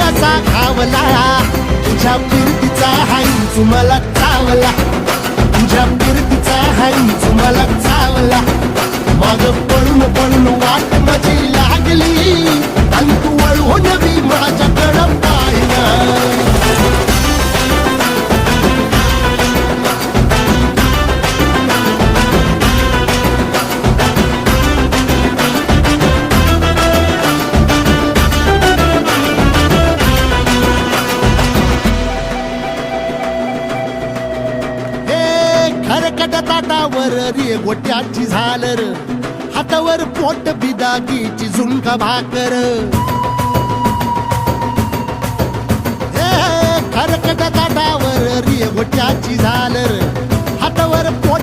कसा खावला तुझ्या फिरतीचा हाईच मला चावला तुझ्या फिरतीचा हाईच मला चावला माग पळून पळून वाट माझी लागली आणि तू वळून बी माझ्याकडं पाहिना खरकट ताटावर रे गोट्याची झालर हातावर पोट बिदागीची झुणका भाकर खरकट ताटावर रे गोट्याची झालर हातावर पोट